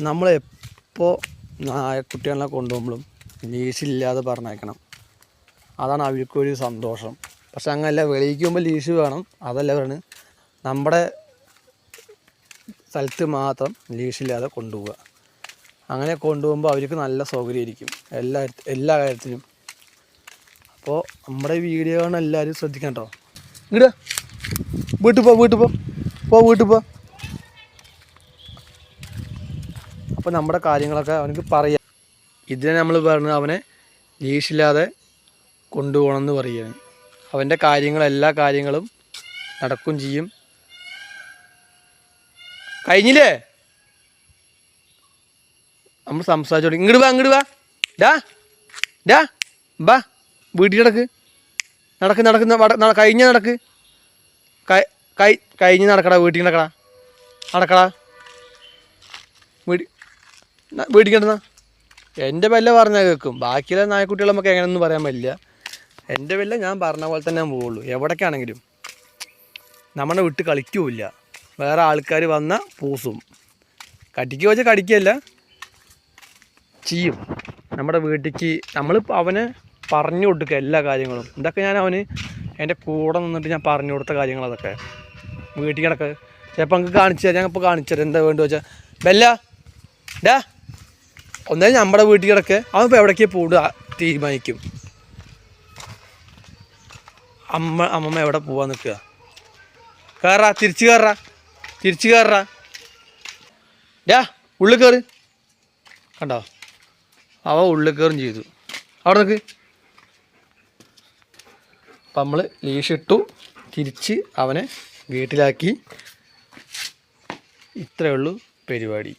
നമ്മളെപ്പോൾ നായക്കുട്ടികളെ കൊണ്ടുപോകുമ്പോഴും ലീഷില്ലാതെ പറഞ്ഞേക്കണം. അതാണ് അവർക്കൊരു സന്തോഷം. പക്ഷെ അങ്ങനെയല്ല, വെളിയിലേക്ക് പോകുമ്പോൾ ലീഷ് വേണം. അതല്ല പറയുന്നത്, നമ്മുടെ സ്ഥലത്ത് മാത്രം ലീഷില്ലാതെ കൊണ്ടുപോവുക. അങ്ങനെ കൊണ്ടുപോകുമ്പോൾ അവർക്ക് നല്ല സൗകര്യമായിരിക്കും എല്ലാ കാര്യത്തിലും. അപ്പോൾ നമ്മുടെ വീഡിയോ ആണ് എല്ലാവരും ശ്രദ്ധിക്കണം കേട്ടോ. ഇങ്ങോട്ട് വീട്ടിൽ പോ. അപ്പോൾ നമ്മുടെ കാര്യങ്ങളൊക്കെ അവനക്ക് പറയാം. ഇതിനെ നമ്മൾ പറഞ്ഞ് അവനെ ലീഷില്ലാതെ കൊണ്ടുപോകണമെന്ന് പറയുകയാണ്. അവൻ്റെ എല്ലാ കാര്യങ്ങളും നടക്കും ചെയ്യും. കഴിഞ്ഞില്ലേ? നമ്മൾ സംസാരിച്ചോളൂ. ഇങ്ങോട്ട് വാ ബാ വീട്ടിൽ നടക്ക് കഴിഞ്ഞ നടക്ക് കഴിഞ്ഞ് നടക്കടാ. വീട്ടിൽ നടക്കടാ വീട്ടിൽ കിടന്ന എൻ്റെ വല്ല പറഞ്ഞാൽ കേൾക്കും. ബാക്കിയുള്ള നായക്കുട്ടികൾ നമുക്ക് എങ്ങനെയൊന്നും പറയാൻ പറ്റില്ല. എൻ്റെ വല്ല ഞാൻ പറഞ്ഞ പോലെ തന്നെ പോവുള്ളൂ. എവിടേക്കാണെങ്കിലും നമ്മളെ വിട്ട് കളിക്കൂല്ല. വേറെ ആൾക്കാർ വന്നാൽ പൂസും. കടിക്കുക വെച്ചാൽ കടിക്കുകയല്ല, ചെയ്യും. നമ്മുടെ വീട്ടിലേക്ക് നമ്മൾ അവനെ പറഞ്ഞു കൊടുക്കുക എല്ലാ കാര്യങ്ങളും. ഇതൊക്കെ ഞാൻ അവന് എൻ്റെ കൂടെ നിന്നിട്ട് ഞാൻ പറഞ്ഞു കൊടുത്ത കാര്യങ്ങൾ. അതൊക്കെ വീട്ടിൽ കിടക്കുക. ചിലപ്പോൾ നമുക്ക് കാണിച്ചു തരാം. ഞാൻ ഇപ്പോൾ കാണിച്ചു തരാം. എന്താ വേണ്ടത് വെച്ചാൽ ബെല്ല ഒന്നാലും നമ്മുടെ വീട്ടിൽ കിടക്കുക. അവൻ ഇപ്പോൾ എവിടേക്ക് പോവുക തീരുമാനിക്കും. അമ്മമ്മ എവിടെ പോവാൻ നിൽക്കുക? തിരിച്ച് കയറാ ഉള്ളിൽ കയറ്. കണ്ടോ, അവ ഉള്ളിൽ കയറും ചെയ്തു. അവിടെ നിൽക്ക്. അപ്പം നമ്മൾ ലീഷിട്ടു, തിരിച്ച് അവനെ വീട്ടിലാക്കി. ഇത്രയേ ഉള്ളൂ പരിപാടി.